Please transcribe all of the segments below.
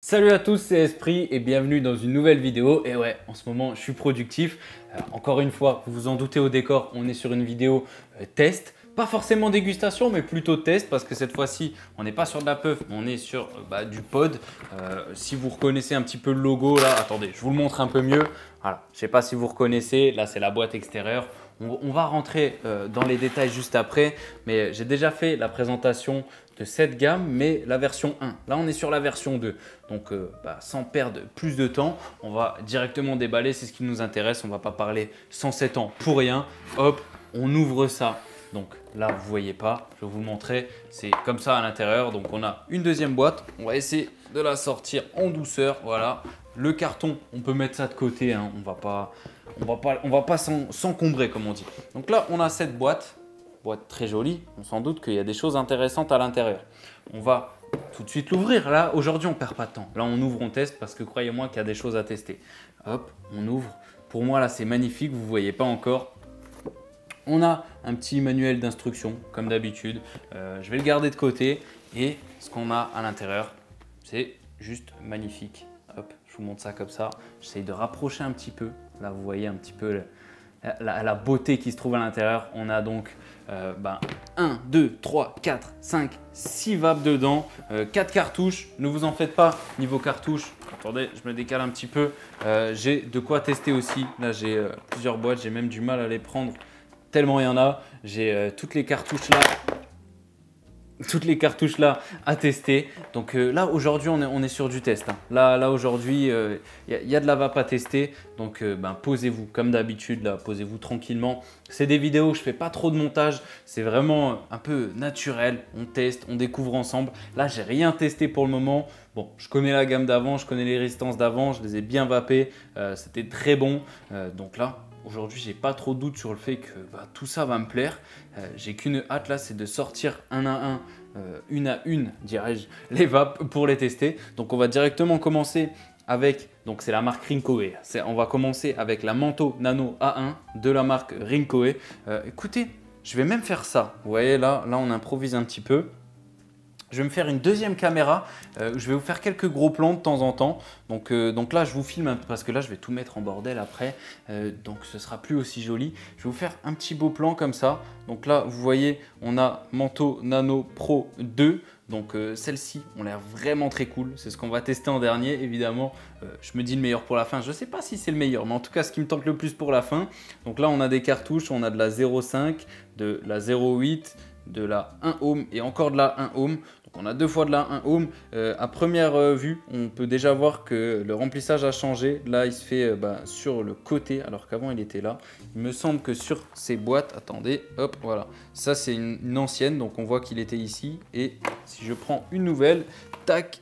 Salut à tous, c'est Esprit et bienvenue dans une nouvelle vidéo. Et ouais, en ce moment, je suis productif. Encore une fois, vous vous en doutez au décor, on est sur une vidéo test. Pas forcément dégustation, mais plutôt test parce que cette fois-ci, on n'est pas sur de la puff, on est sur du pod. Si vous reconnaissez un petit peu le logo, là, attendez, je vous le montre un peu mieux. Voilà, je ne sais pas si vous reconnaissez, là, c'est la boîte extérieure. On va rentrer dans les détails juste après, mais j'ai déjà fait la présentation de cette gamme, mais la version 1. Là, on est sur la version 2. Donc, sans perdre plus de temps, on va directement déballer. C'est ce qui nous intéresse. On ne va pas parler 107 ans pour rien. Hop, on ouvre ça. Donc là, vous ne voyez pas. Je vais vous le montrer. C'est comme ça à l'intérieur. Donc, on a une deuxième boîte. On va essayer de la sortir en douceur. Voilà. Le carton, on peut mettre ça de côté. Hein. On va pas s'encombrer, comme on dit. Donc là, on a cette boîte très jolie. On s'en doute qu'il y a des choses intéressantes à l'intérieur. On va tout de suite l'ouvrir. Là, aujourd'hui, on ne perd pas de temps. Là, on ouvre, on teste parce que croyez-moi qu'il y a des choses à tester. Hop, on ouvre. Pour moi, là, c'est magnifique. Vous ne voyez pas encore. On a un petit manuel d'instruction, comme d'habitude. Je vais le garder de côté. Et ce qu'on a à l'intérieur, c'est juste magnifique. Hop, je vous montre ça comme ça. J'essaye de rapprocher un petit peu. Là, vous voyez un petit peu la beauté qui se trouve à l'intérieur. On a donc 1, 2, 3, 4, 5, 6 vapes dedans, 4 cartouches. Ne vous en faites pas, niveau cartouches. Attendez, je me décale un petit peu. J'ai de quoi tester aussi. Là, j'ai plusieurs boîtes. J'ai même du mal à les prendre tellement il y en a. J'ai toutes les cartouches là. Toutes les cartouches là à tester. Donc là aujourd'hui on est sur du test. Hein. Là aujourd'hui il y a de la vape à tester. Donc posez-vous comme d'habitude là, posez-vous tranquillement. C'est des vidéos où je fais pas trop de montage. C'est vraiment un peu naturel. On teste, on découvre ensemble. Là j'ai rien testé pour le moment. Bon, je connais la gamme d'avant, je connais les résistances d'avant, je les ai bien vapées. C'était très bon. Donc là. Aujourd'hui, j'ai pas trop de doute sur le fait que tout ça va me plaire. J'ai qu'une hâte là, c'est de sortir un à un, une à une, dirais-je, les vapes pour les tester. Donc, on va directement commencer avec, donc c'est la marque Rincoe. On va commencer avec la Manto Nano A1 de la marque Rincoe. Écoutez, je vais même faire ça. Vous voyez là on improvise un petit peu. Je vais me faire une deuxième caméra. Je vais vous faire quelques gros plans de temps en temps. Donc là, je vous filme parce que là, je vais tout mettre en bordel après. Donc ce sera plus aussi joli. Je vais vous faire un petit beau plan comme ça. Donc là, vous voyez, on a Manto Nano Pro 2. Donc celle-ci, on l'air vraiment très cool. C'est ce qu'on va tester en dernier. Évidemment, je me dis le meilleur pour la fin. Je ne sais pas si c'est le meilleur, mais en tout cas, ce qui me tente le plus pour la fin. Donc là, on a des cartouches. On a de la 0,5, de la 0,8, de la 1 ohm et encore de la 1 ohm. Donc on a deux fois de la 1 ohm. À première vue, on peut déjà voir que le remplissage a changé. Là, il se fait sur le côté alors qu'avant il était là. Il me semble que sur ces boîtes, attendez, hop, voilà. Ça, c'est une ancienne, donc on voit qu'il était ici. Et si je prends une nouvelle, tac,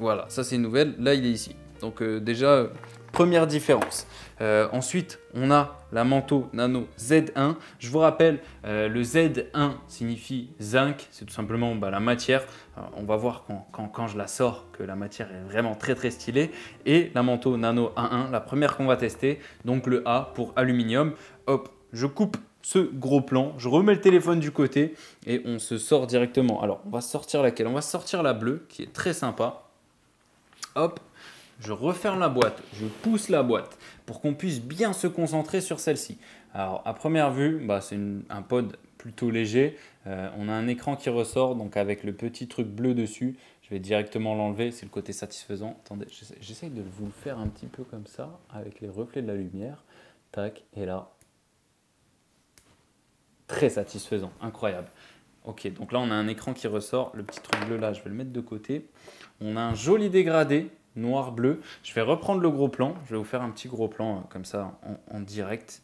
voilà, ça c'est une nouvelle. Là, il est ici. Donc déjà, première différence. Ensuite, on a la Manto Nano Z1. Je vous rappelle, le Z1 signifie zinc. C'est tout simplement la matière. Alors, on va voir quand je la sors que la matière est vraiment très très stylée. Et la Manto Nano A1, la première qu'on va tester. Donc le A pour aluminium. Hop, je coupe ce gros plan. Je remets le téléphone du côté et on se sort directement. Alors, on va sortir laquelle? On va sortir la bleue qui est très sympa. Hop. Je referme la boîte, je pousse la boîte pour qu'on puisse bien se concentrer sur celle-ci. Alors à première vue, c'est un pod plutôt léger. On a un écran qui ressort, donc avec le petit truc bleu dessus. Je vais directement l'enlever, c'est le côté satisfaisant. Attendez, j'essaye de vous le faire un petit peu comme ça, avec les reflets de la lumière. Tac, et là, très satisfaisant, incroyable. Ok, donc là on a un écran qui ressort. Le petit truc bleu là, je vais le mettre de côté. On a un joli dégradé noir-bleu. Je vais reprendre le gros plan. Je vais vous faire un petit gros plan comme ça en direct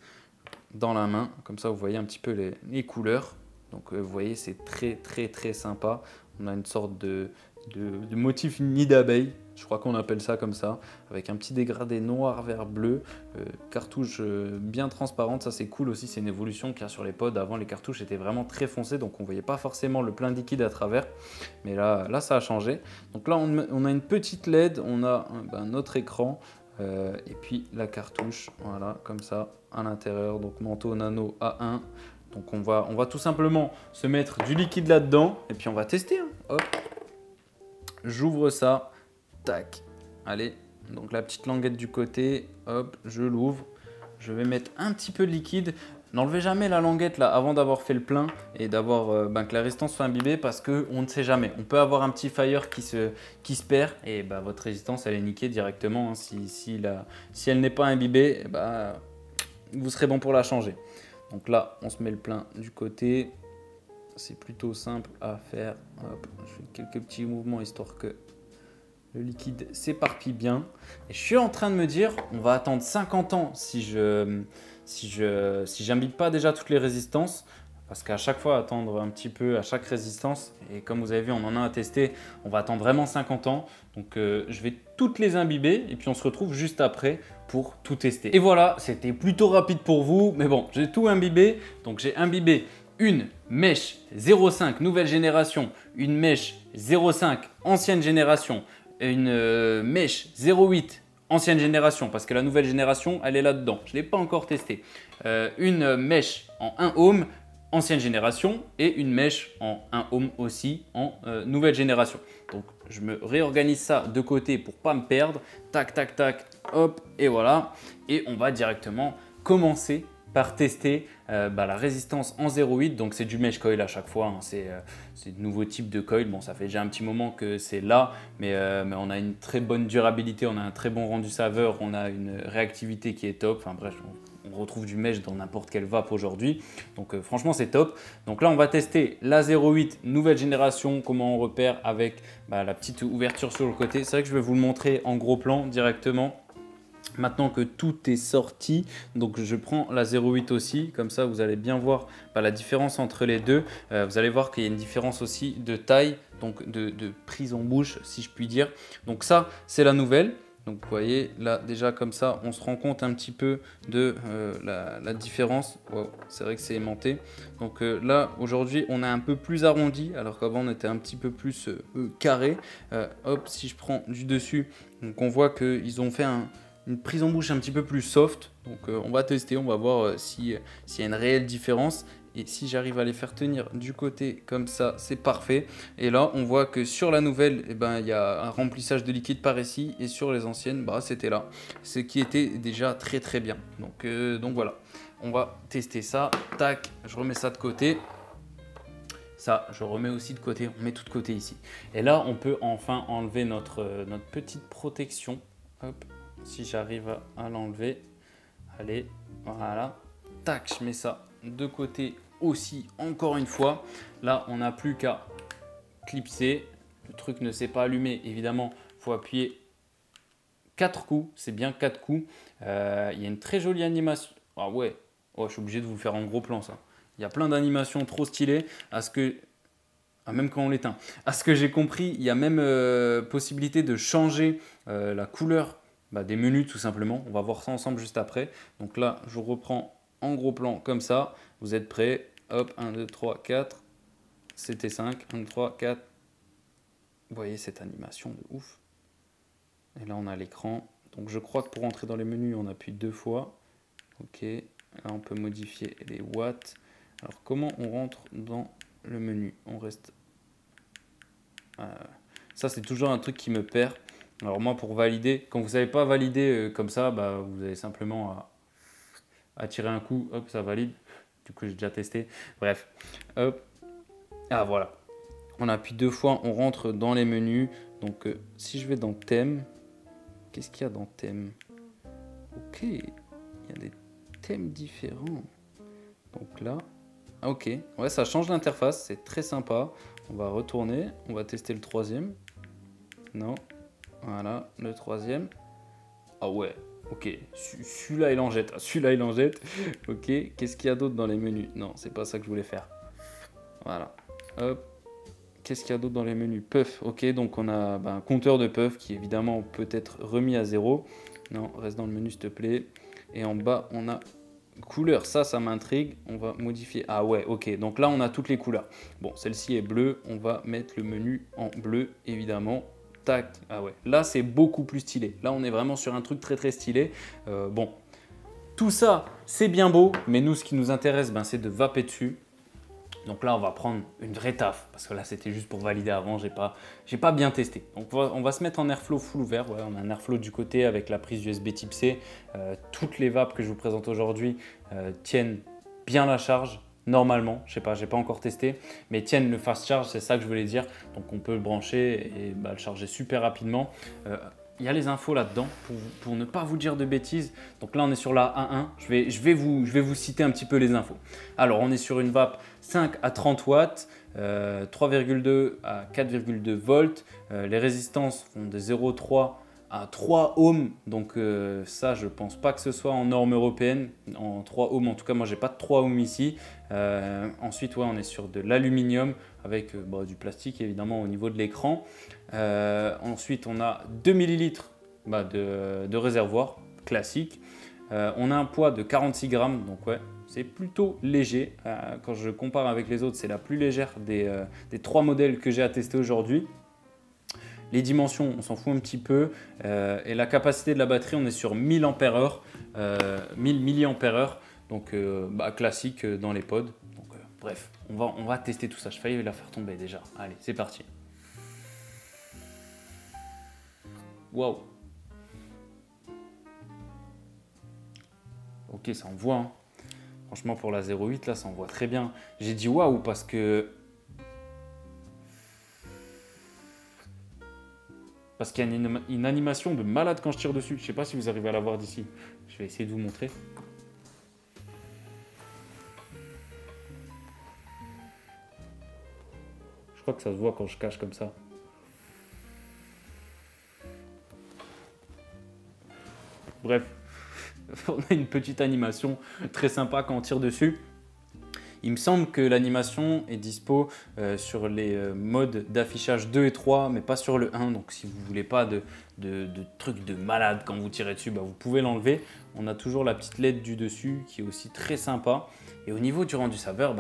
dans la main. Comme ça, vous voyez un petit peu les couleurs. Donc, vous voyez, c'est très, très, très sympa. On a une sorte de motif nid d'abeille. Je crois qu'on appelle ça comme ça. Avec un petit dégradé noir vers bleu. Cartouche bien transparente. Ça, c'est cool aussi. C'est une évolution qu'il y a sur les pods. Avant, les cartouches étaient vraiment très foncées. Donc, on ne voyait pas forcément le plein liquide à travers. Mais là, ça a changé. Donc là, on a une petite LED. On a un autre écran. Et puis, la cartouche. Voilà, comme ça, à l'intérieur. Donc, Manto Nano A1. Donc, on va tout simplement se mettre du liquide là-dedans. Et puis, on va tester. Hein. Hop. J'ouvre ça. Tac. Allez, donc la petite languette du côté, hop, je l'ouvre. Je vais mettre un petit peu de liquide. N'enlevez jamais la languette là avant d'avoir fait le plein et d'avoir que la résistance soit imbibée parce qu'on ne sait jamais. On peut avoir un petit fire qui se perd et votre résistance elle est niquée directement. Hein. Si elle n'est pas imbibée, vous serez bon pour la changer. Donc là, on se met le plein du côté. C'est plutôt simple à faire. Hop, je fais quelques petits mouvements histoire que le liquide s'éparpille bien. Et je suis en train de me dire, on va attendre 50 ans si j'imbibe pas déjà toutes les résistances. Parce qu'à chaque fois, attendre un petit peu à chaque résistance. Et comme vous avez vu, on en a à tester. On va attendre vraiment 50 ans. Donc, je vais toutes les imbiber. Et puis, on se retrouve juste après pour tout tester. Et voilà, c'était plutôt rapide pour vous. Mais bon, j'ai tout imbibé. Donc, j'ai imbibé une mèche 0,5 nouvelle génération, une mèche 0,5 ancienne génération, une mèche 0,8 ancienne génération, parce que la nouvelle génération, elle est là-dedans. Je ne l'ai pas encore testé. Une mèche en 1 ohm, ancienne génération, et une mèche en 1 ohm aussi, en nouvelle génération. Donc, je me réorganise ça de côté pour ne pas me perdre. Tac, tac, tac, hop, et voilà. Et on va directement commencer par tester la résistance en 0,8. Donc, c'est du mesh coil à chaque fois. Hein. C'est de nouveaux types de coil. Bon, ça fait déjà un petit moment que c'est là, mais on a une très bonne durabilité, on a un très bon rendu saveur, on a une réactivité qui est top. Enfin bref, on retrouve du mesh dans n'importe quelle vape aujourd'hui. Donc, franchement, c'est top. Donc là, on va tester la 0,8 nouvelle génération. Comment on repère avec la petite ouverture sur le côté. C'est vrai que je vais vous le montrer en gros plan directement. Maintenant que tout est sorti, donc je prends la 0,8 aussi, comme ça vous allez bien voir la différence entre les deux. Vous allez voir qu'il y a une différence aussi de taille, donc de prise en bouche si je puis dire. Donc ça c'est la nouvelle. Donc vous voyez là déjà comme ça on se rend compte un petit peu de la différence. Wow, c'est vrai que c'est aimanté. Donc là aujourd'hui on est un peu plus arrondi alors qu'avant on était un petit peu plus carré. Hop, si je prends du dessus, donc on voit qu'ils ont fait une prise en bouche un petit peu plus soft. Donc on va tester, on va voir s'il y a une réelle différence. Et si j'arrive à les faire tenir du côté comme ça, c'est parfait. Et là, on voit que sur la nouvelle, il y a un remplissage de liquide par ici. Et sur les anciennes, c'était là. Ce qui était déjà très très bien. Donc voilà, on va tester ça. Tac, je remets ça de côté. Ça, je remets aussi de côté. On met tout de côté ici. Et là, on peut enfin enlever notre petite protection. Hop. Si j'arrive à l'enlever, allez, voilà, tac, je mets ça de côté aussi, encore une fois. Là, on n'a plus qu'à clipser. Le truc ne s'est pas allumé, évidemment, il faut appuyer 4 coups, c'est bien 4 coups. Il y a une très jolie animation. Ah ouais, oh, je suis obligé de vous le faire en gros plan, ça. Il y a plein d'animations trop stylées. Même quand on l'éteint. À ce que j'ai compris, il y a même possibilité de changer la couleur des menus tout simplement. On va voir ça ensemble juste après. Donc là, je reprends en gros plan comme ça. Vous êtes prêts? Hop, 1, 2, 3, 4. C'était 5. 1, 2, 3, 4. Vous voyez cette animation de ouf. Et là, on a l'écran. Donc je crois que pour entrer dans les menus, on appuie 2 fois. Ok. Là, on peut modifier les watts. Alors, comment on rentre dans le menu? On reste... ça, c'est toujours un truc qui me perd. Alors moi, pour valider, quand vous ne savez pas valider comme ça, vous avez simplement à tirer un coup, hop, ça valide. Du coup, j'ai déjà testé. Bref, hop. Ah, voilà. On appuie 2 fois, on rentre dans les menus. Donc, si je vais dans thème, qu'est-ce qu'il y a dans thème? Ok, il y a des thèmes différents. Donc là, ok, ouais, ça change l'interface, c'est très sympa. On va retourner, on va tester le troisième. Non. Voilà, le troisième. Ah ouais, ok. Celui-là, il en jette. Celui-là, il en jette. Ok, qu'est-ce qu'il y a d'autre dans les menus? Non, c'est pas ça que je voulais faire. Voilà. Hop. Qu'est-ce qu'il y a d'autre dans les menus? Puff. Ok, donc on a un compteur de puff qui, évidemment, peut être remis à 0. Non, reste dans le menu, s'il te plaît. Et en bas, on a couleur. Ça m'intrigue. On va modifier. Ah ouais, ok. Donc là, on a toutes les couleurs. Bon, celle-ci est bleue. On va mettre le menu en bleu, évidemment. Tac, ah ouais, là c'est beaucoup plus stylé. Là on est vraiment sur un truc très très stylé. Bon, tout ça c'est bien beau, mais nous ce qui nous intéresse c'est de vaper dessus. Donc là, on va prendre une vraie taf, parce que là, c'était juste pour valider avant, j'ai pas bien testé. Donc on va se mettre en airflow full ouvert. Ouais, on a un airflow du côté avec la prise USB type C. Toutes les vapes que je vous présente aujourd'hui tiennent bien la charge. Normalement, je sais pas, j'ai pas encore testé, mais tiennent le fast charge, c'est ça que je voulais dire. Donc on peut le brancher et le charger super rapidement. Il y a les infos là-dedans pour ne pas vous dire de bêtises. Donc là, on est sur la A1. Je vais vous citer un petit peu les infos. Alors, on est sur une vape 5 à 30 watts, 3,2 à 4,2 volts. Les résistances font de 0,3 à 3 ohms. Donc ça, je ne pense pas que ce soit en norme européenne. En 3 ohms, en tout cas, moi, j'ai pas de 3 ohms ici. Ensuite, ouais, on est sur de l'aluminium avec du plastique, évidemment, au niveau de l'écran. Ensuite, on a 2 ml de réservoir classique. On a un poids de 46 grammes, donc ouais, c'est plutôt léger. Quand je compare avec les autres, c'est la plus légère des 3 modèles que j'ai à tester aujourd'hui. Les dimensions, on s'en fout un petit peu. Et la capacité de la batterie, on est sur 1000 ampères-heure, 1000 mAh, donc classique dans les pods. Donc, bref, on va tester tout ça. Je failli la faire tomber déjà. Allez, c'est parti. Waouh. Ok, ça envoie. Hein. Franchement, pour la 0,8, là, ça envoie très bien. J'ai dit waouh parce qu'il y a une animation de malade quand je tire dessus. Je ne sais pas si vous arrivez à la voir d'ici. Je vais essayer de vous montrer. Je crois que ça se voit quand je cache comme ça. Bref, on a une petite animation très sympa quand on tire dessus. Il me semble que l'animation est dispo sur les modes d'affichage 2 et 3, mais pas sur le 1. Donc si vous ne voulez pas de trucs de malade quand vous tirez dessus, vous pouvez l'enlever. On a toujours la petite LED du dessus qui est aussi très sympa. Et au niveau du rendu saveur,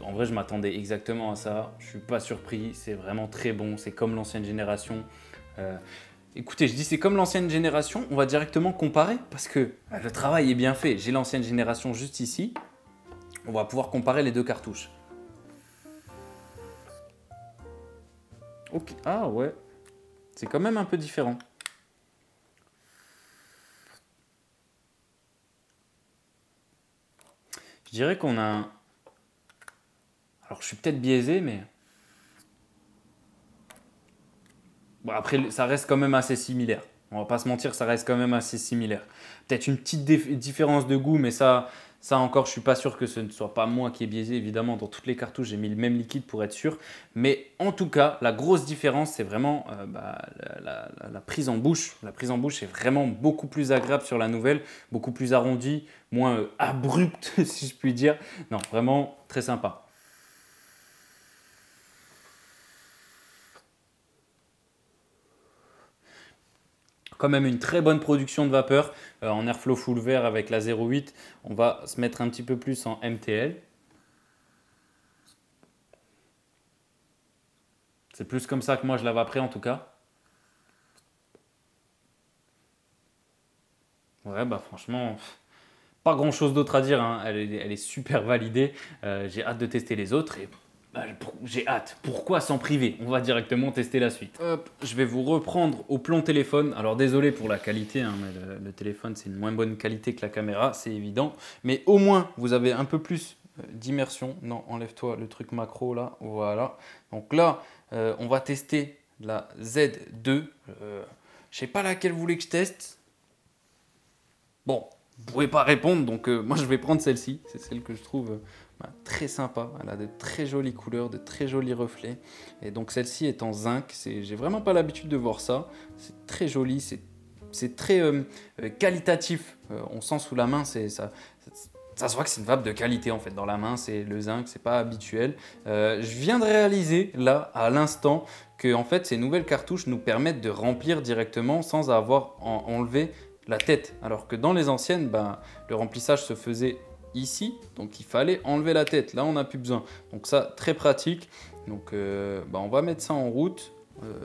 en vrai je m'attendais exactement à ça. Je ne suis pas surpris, c'est vraiment très bon. C'est comme l'ancienne génération. Écoutez, je dis c'est comme l'ancienne génération, on va directement comparer parce que le travail est bien fait. J'ai l'ancienne génération juste ici. On va pouvoir comparer les deux cartouches. Ok, ah ouais, c'est quand même un peu différent. Je dirais qu'on a un... Alors je suis peut-être biaisé, mais... Bon, après, ça reste quand même assez similaire. On va pas se mentir, ça reste quand même assez similaire. Peut-être une petite différence de goût, mais ça encore, je suis pas sûr que ce ne soit pas moi qui ai biaisé. Évidemment, dans toutes les cartouches, j'ai mis le même liquide pour être sûr. Mais en tout cas, la grosse différence, c'est vraiment la prise en bouche. La prise en bouche est vraiment beaucoup plus agréable sur la nouvelle, beaucoup plus arrondie, moins abrupte, si je puis dire. Non, vraiment très sympa. Quand même une très bonne production de vapeur en airflow full vert avec la 0,8. On va se mettre un petit peu plus en MTL. C'est plus comme ça que moi je la vaperai en tout cas. Ouais, franchement, pas grand chose d'autre à dire. Hein. Elle est super validée. J'ai hâte de tester les autres et j'ai hâte. Pourquoi s'en priver? On va directement tester la suite. Hop, je vais vous reprendre au plan téléphone. Alors désolé pour la qualité, hein, mais le téléphone c'est une moins bonne qualité que la caméra, c'est évident. Mais au moins vous avez un peu plus d'immersion. Non, enlève-toi le truc macro là. Voilà. Donc là, on va tester la Z2. Je sais pas laquelle vous voulez que je teste. Bon, vous ne pouvez pas répondre, donc moi je vais prendre celle-ci. C'est celle que je trouve très sympa. Elle a de très jolies couleurs, de très jolis reflets. Et donc celle-ci est en zinc. J'ai vraiment pas l'habitude de voir ça. C'est très joli, c'est très qualitatif. On sent sous la main, ça se voit que c'est une vape de qualité en fait. Dans la main, c'est le zinc, c'est pas habituel. Je viens de réaliser là, à l'instant, que en fait ces nouvelles cartouches nous permettent de remplir directement sans avoir enlevé la tête, alors que dans les anciennes, le remplissage se faisait ici, donc il fallait enlever la tête. Là, on n'a plus besoin. Donc ça, très pratique. Donc on va mettre ça en route.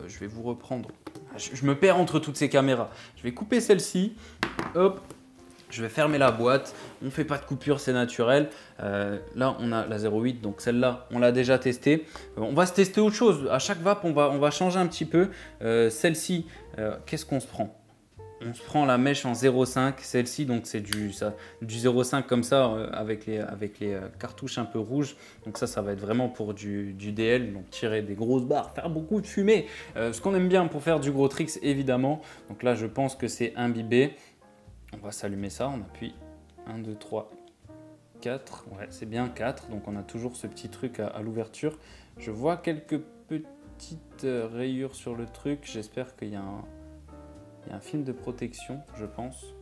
Je vais vous reprendre. Je me perds entre toutes ces caméras. Je vais couper celle-ci. Hop, Je vais fermer la boîte, on ne fait pas de coupure, c'est naturel. Là, on a la 0,8, donc celle-là, on l'a déjà testée. On va se tester autre chose. À chaque vape, on va changer un petit peu. Celle-ci, qu'est-ce qu'on se prend? On se prend la mèche en 0,5. Celle-ci, donc c'est du 0,5 comme ça, avec les cartouches un peu rouges. Donc ça va être vraiment pour du DL, donc tirer des grosses barres, faire beaucoup de fumée. Ce qu'on aime bien pour faire du gros tricks, évidemment. Donc là, je pense que c'est imbibé. On va s'allumer ça, on appuie 1, 2, 3, 4. Ouais, c'est bien 4. Donc on a toujours ce petit truc à l'ouverture. Je vois quelques petites rayures sur le truc. J'espère qu'il y a un film de protection, je pense.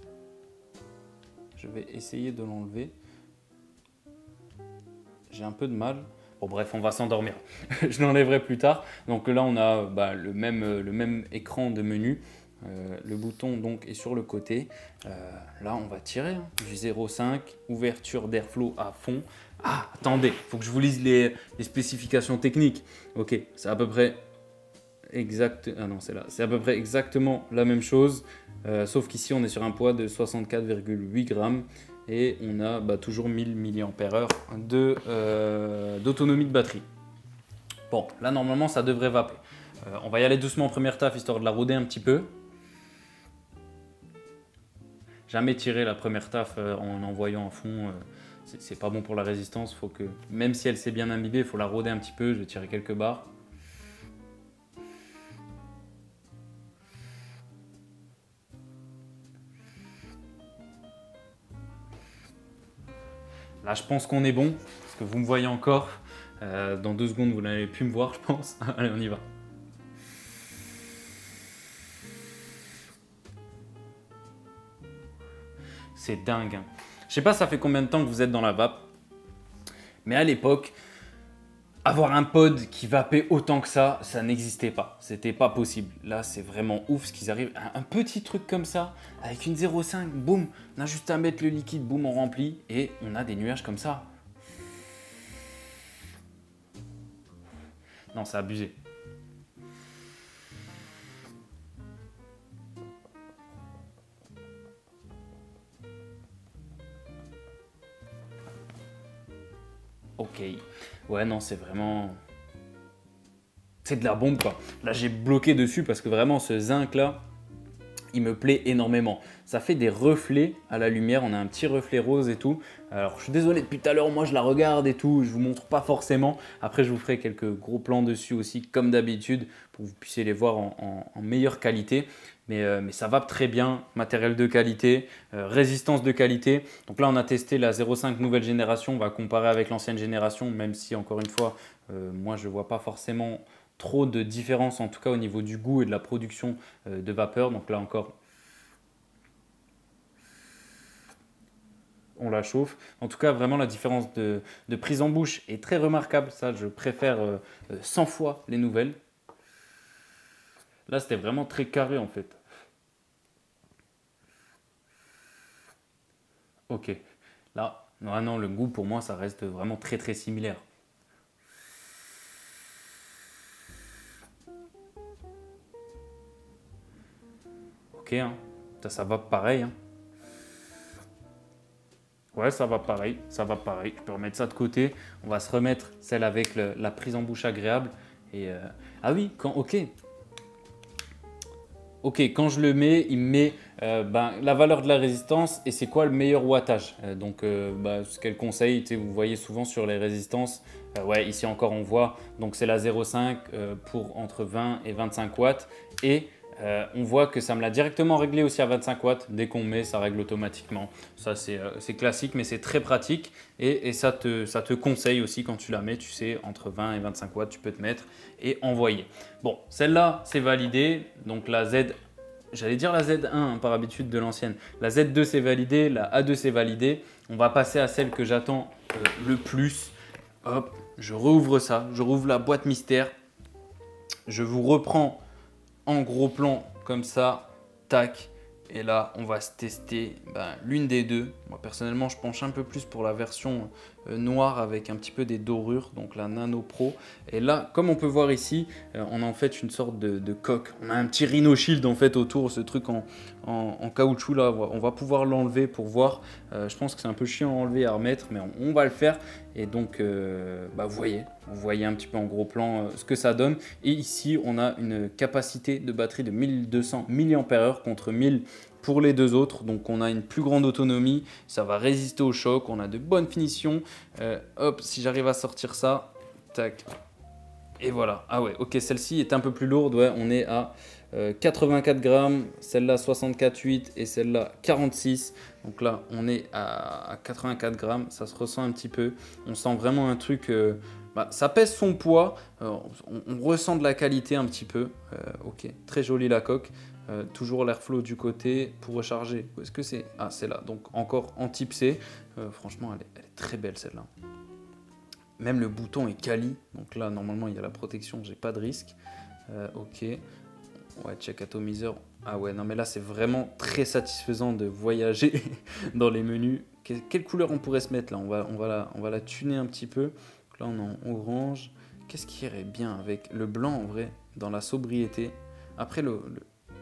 Je vais essayer de l'enlever. J'ai un peu de mal. Bon bref, on va s'endormir. Je l'enlèverai plus tard. Donc là, on a le même écran de menu. Le bouton donc est sur le côté. Là, on va tirer du 0,5, ouverture d'airflow à fond. Ah, attendez, il faut que je vous lise les spécifications techniques. Ok, c'est à peu près c'est à peu près exactement la même chose, sauf qu'ici on est sur un poids de 64,8 grammes et on a toujours 1000 mAh d'autonomie de batterie. Bon, là normalement ça devrait vaper. On va y aller doucement en première taf histoire de la rôder un petit peu. Jamais tirer la première taf en envoyant à fond, c'est pas bon pour la résistance. Faut que, même si elle s'est bien imbibée, il faut la rôder un petit peu. Je vais tirer quelques barres. Là, je pense qu'on est bon, parce que vous me voyez encore. Dans 2 secondes, vous n'allez plus me voir, je pense. Allez, on y va. C'est dingue. Hein. Je sais pas ça fait combien de temps que vous êtes dans la vape, mais à l'époque, avoir un pod qui vapait autant que ça n'existait pas. C'était pas possible. Là, c'est vraiment ouf ce qu'ils arrivent. Un petit truc comme ça, avec une 0,5, boum, on a juste à mettre le liquide, boum, on remplit et on a des nuages comme ça. Non, c'est abusé. Ok. Ouais, non, c'est vraiment... C'est de la bombe, quoi. Là, j'ai bloqué dessus parce que vraiment, ce zinc là, il me plaît énormément. Ça fait des reflets à la lumière, on a un petit reflet rose et tout. Alors je suis désolé, depuis tout à l'heure, moi je la regarde et tout, je vous montre pas forcément. Après je vous ferai quelques gros plans dessus aussi, comme d'habitude, pour que vous puissiez les voir en meilleure qualité. Mais ça vape très bien, matériel de qualité, résistance de qualité. Donc là on a testé la 0,5 nouvelle génération, on va comparer avec l'ancienne génération, même si encore une fois, moi je vois pas forcément trop de différence, en tout cas au niveau du goût et de la production de vapeur. Donc là encore, on la chauffe. En tout cas, vraiment la différence de prise en bouche est très remarquable. Ça, je préfère 100 fois les nouvelles. Là, c'était vraiment très carré en fait. Ok. Là, non, le goût pour moi, ça reste vraiment très très similaire. Ok, hein. Ça va pareil. Hein. Ouais, ça va pareil, ça va pareil. Je peux remettre ça de côté. On va se remettre celle avec la prise en bouche agréable. Et ah oui, quand je le mets, il me met la valeur de la résistance et c'est quoi le meilleur wattage. Ce qu'elle conseille, vous voyez souvent sur les résistances. Ouais, ici encore on voit. Donc c'est la 0,5 pour entre 20 et 25 watts. Et on voit que ça me l'a directement réglé aussi à 25 watts. Dès qu'on met, ça règle automatiquement. Ça, c'est classique, mais c'est très pratique. Et ça te conseille aussi quand tu la mets, tu sais, entre 20 et 25 watts, tu peux te mettre et envoyer. Bon, celle-là, c'est validé. Donc la Z, j'allais dire la Z1 hein, par habitude de l'ancienne. La Z2, c'est validé. La A2, c'est validé. On va passer à celle que j'attends le plus. Hop, je rouvre ça. Je rouvre la boîte mystère. Je vous reprends en gros plan comme ça, tac, Et là, on va se tester l'une des deux. Moi, personnellement, je penche un peu plus pour la version noire avec un petit peu des dorures, donc la Nano Pro. Et là, comme on peut voir ici, on a en fait une sorte de coque. On a un petit Rhino Shield en fait autour, ce truc en caoutchouc là. On va pouvoir l'enlever pour voir. Je pense que c'est un peu chiant à enlever et à remettre, mais on va le faire. Et donc, vous voyez un petit peu en gros plan ce que ça donne. Et ici, on a une capacité de batterie de 1200 mAh contre 1000 pour les deux autres. Donc, on a une plus grande autonomie. Ça va résister au choc. On a de bonnes finitions. Hop, si j'arrive à sortir ça, tac. Et voilà. Ah ouais, ok, celle-ci est un peu plus lourde. Ouais, on est à 84 grammes, celle-là 64,8 et celle-là 46. Donc là, on est à 84 grammes. Ça se ressent un petit peu. On sent vraiment un truc... ça pèse son poids. On ressent de la qualité un petit peu. Ok, très jolie la coque. Toujours l'airflow du côté pour recharger. Où est-ce que c'est? Ah, c'est là. Donc encore en type C. Franchement, elle est très belle celle-là. Même le bouton est quali. Donc là, normalement, il y a la protection. J'ai pas de risque. Ok. Ouais, check atomiseur. Ah ouais, non mais là, c'est vraiment très satisfaisant de voyager dans les menus. Quelle couleur on pourrait se mettre là? On va la tuner un petit peu. Donc là, on est en orange. Qu'est-ce qui irait bien avec le blanc en vrai, dans la sobriété? Après, oh,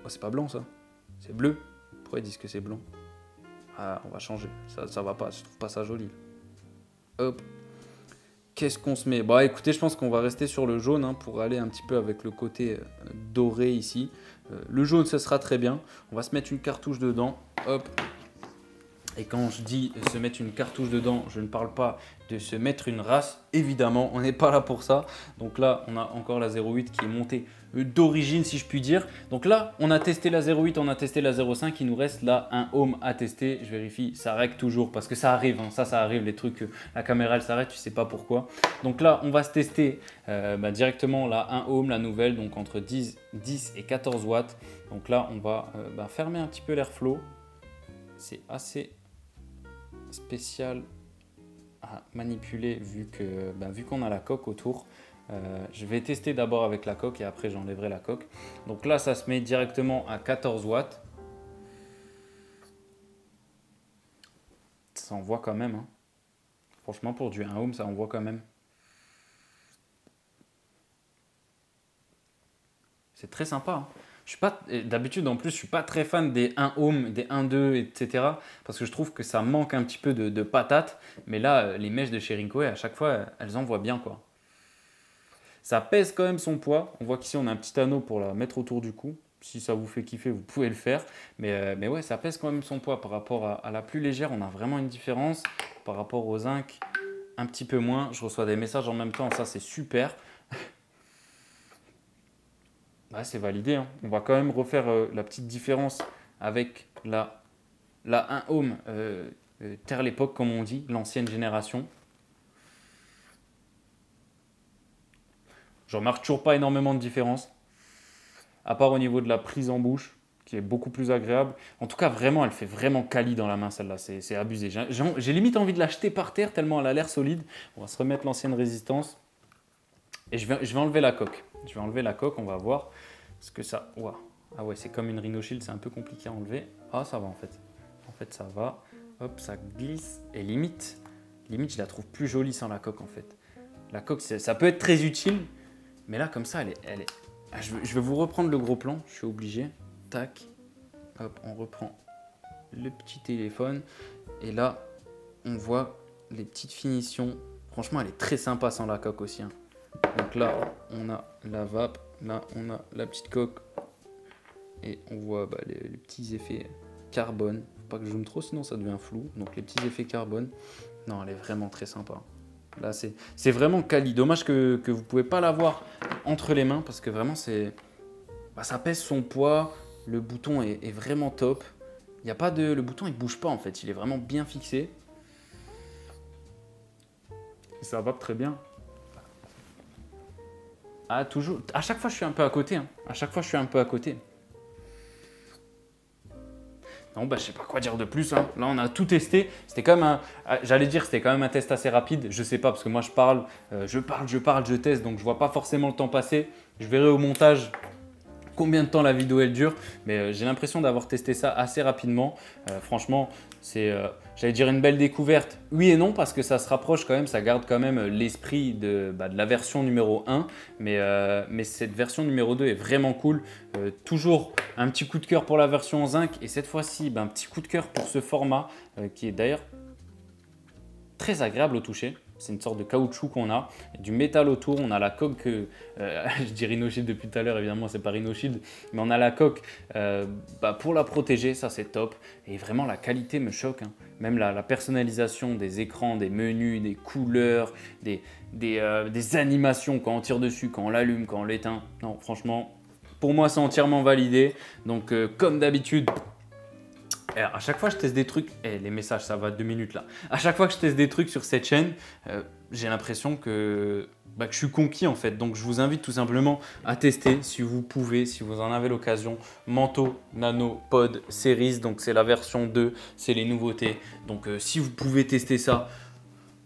c'est pas blanc ça. C'est bleu. Pourquoi ils disent que c'est blanc? Ah, on va changer. Ça va pas. Je trouve pas ça joli. Hop. Qu'est-ce qu'on se met? Bah écoutez, je pense qu'on va rester sur le jaune pour aller un petit peu avec le côté doré ici. Le jaune, ça sera très bien. On va se mettre une cartouche dedans. Hop. Et quand je dis se mettre une cartouche dedans, je ne parle pas de se mettre une race. Évidemment, on n'est pas là pour ça. Donc là, on a encore la 0.8 qui est montée d'origine, si je puis dire. Donc là, on a testé la 0.8, on a testé la 0.5. Il nous reste là un home à tester. Je vérifie, ça règle toujours parce que ça arrive. Ça arrive, les trucs, la caméra, elle s'arrête, tu ne sais pas pourquoi. Donc là, on va se tester directement là, un home, la nouvelle, donc entre 10 et 14 watts. Donc là, on va fermer un petit peu l'airflow. C'est assez spécial à manipuler vu qu'on a la coque autour. Je vais tester d'abord avec la coque et après j'enlèverai la coque. Donc là, ça se met directement à 14 watts. Ça envoie quand même. Franchement, pour du 1 ohm, ça envoie quand même. C'est très sympa. D'habitude, en plus, je ne suis pas très fan des 1 ohm, des 1,2, etc. Parce que je trouve que ça manque un petit peu de patate. Mais là, les mèches de chez Rinko, à chaque fois, elles envoient bien, quoi. Ça pèse quand même son poids. On voit qu'ici, on a un petit anneau pour la mettre autour du cou. Si ça vous fait kiffer, vous pouvez le faire. Mais ouais, ça pèse quand même son poids par rapport à la plus légère. On a vraiment une différence. Par rapport au zinc, un petit peu moins. Je reçois des messages en même temps. Ça, c'est super. Ouais, c'est validé. On va quand même refaire la petite différence avec la 1 ohm Terre l'époque, comme on dit, l'ancienne génération. Je remarque toujours pas énormément de différence, à part au niveau de la prise en bouche, qui est beaucoup plus agréable. En tout cas, vraiment, elle fait vraiment quali dans la main, celle-là. C'est abusé. J'ai limite envie de l'acheter par terre, tellement elle a l'air solide. On va se remettre l'ancienne résistance. Et je vais enlever la coque. Je vais enlever la coque, on va voir ce que ça... Wow. Ah ouais, c'est comme une Rhino Shield, c'est un peu compliqué à enlever. Ah, ça va en fait. En fait, ça va. Hop, ça glisse. Et limite, je la trouve plus jolie sans la coque en fait. La coque, ça peut être très utile, mais là, comme ça, elle est... Ah, je vais vous reprendre le gros plan, je suis obligé. Tac. Hop, on reprend le petit téléphone. Et là, on voit les petites finitions. Franchement, elle est très sympa sans la coque aussi. Donc là, on a la vape, là, on a la petite coque et on voit les petits effets carbone. Faut pas que je zoome trop, sinon ça devient flou. Donc les petits effets carbone, non, elle est vraiment très sympa. Là, c'est vraiment quali. Dommage que vous ne pouvez pas l'avoir entre les mains parce que vraiment, ça pèse son poids. Le bouton est vraiment top. Il y a pas de, le bouton, il ne bouge pas en fait. Il est vraiment bien fixé. Et ça va très bien. Ah, toujours. À chaque fois, je suis un peu à côté. À chaque fois, je suis un peu à côté. Non, je sais pas quoi dire de plus. Là, on a tout testé. C'était quand même j'allais dire, c'était quand même un test assez rapide. Je sais pas, parce que moi, je teste, donc je vois pas forcément le temps passer. Je verrai au montage combien de temps la vidéo elle dure, mais j'ai l'impression d'avoir testé ça assez rapidement. Franchement, c'est, j'allais dire une belle découverte. Oui et non, parce que ça se rapproche quand même, ça garde quand même l'esprit de la version numéro 1. Mais cette version numéro 2 est vraiment cool. Toujours un petit coup de cœur pour la version en zinc. Et cette fois-ci, un petit coup de cœur pour ce format qui est d'ailleurs très agréable au toucher. C'est une sorte de caoutchouc qu'on a, du métal autour, on a la coque, je dis Rhino Shield depuis tout à l'heure, évidemment c'est pas Rhino Shield, mais on a la coque pour la protéger, ça c'est top. Et vraiment la qualité me choque, hein. Même la personnalisation des écrans, des menus, des couleurs, des animations quand on tire dessus, quand on l'allume, quand on l'éteint. Non, franchement, pour moi c'est entièrement validé. Donc comme d'habitude, à chaque fois que je teste des trucs, les messages ça va 2 minutes là. À chaque fois que je teste des trucs sur cette chaîne, j'ai l'impression que je suis conquis en fait. Donc je vous invite tout simplement à tester si vous pouvez, si vous en avez l'occasion. Manto Nano Pod Series, donc c'est la version 2, c'est les nouveautés. Donc si vous pouvez tester ça,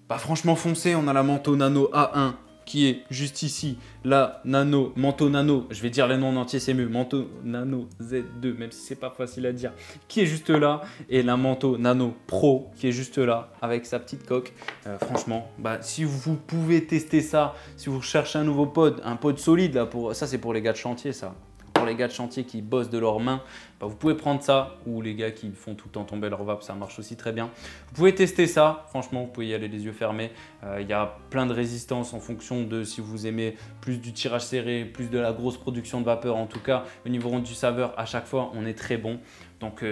franchement foncez. On a la Manto Nano A1 qui est juste ici, la Manto Nano, je vais dire les noms en entier, c'est mieux, Manto Nano Z2, même si c'est pas facile à dire, qui est juste là, et la Manto Nano Pro qui est juste là, avec sa petite coque. Franchement, si vous pouvez tester ça, si vous cherchez un nouveau pod, un pod solide, là, ça c'est pour les gars de chantier ça. Pour les gars de chantier qui bossent de leurs mains, vous pouvez prendre ça, ou les gars qui font tout le temps tomber leur vape, ça marche aussi très bien. Vous pouvez tester ça, franchement vous pouvez y aller les yeux fermés. Il y a plein de résistances en fonction de si vous aimez plus du tirage serré, plus de la grosse production de vapeur. En tout cas, au niveau rendu saveur, à chaque fois on est très bon. Donc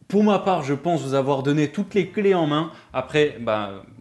pour ma part, je pense vous avoir donné toutes les clés en main. Après,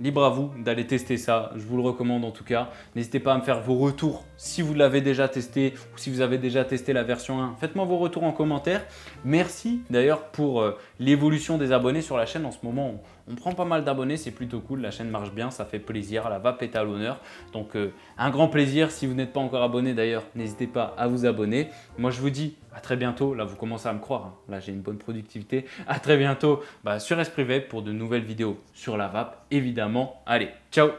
libre à vous d'aller tester ça. Je vous le recommande en tout cas. N'hésitez pas à me faire vos retours si vous l'avez déjà testé ou si vous avez déjà testé la version 1. Faites-moi vos retours en commentaire. Merci d'ailleurs pour l'évolution des abonnés sur la chaîne. En ce moment, on prend pas mal d'abonnés. C'est plutôt cool. La chaîne marche bien. Ça fait plaisir. La vape est à l'honneur. Donc, un grand plaisir. Si vous n'êtes pas encore abonné d'ailleurs, n'hésitez pas à vous abonner. Moi, je vous dis à très bientôt. Là, vous commencez à me croire, hein. Là, j'ai une bonne productivité. À très bientôt sur Esprit Vape pour de nouvelles vidéos sur la vape, évidemment. Allez, ciao!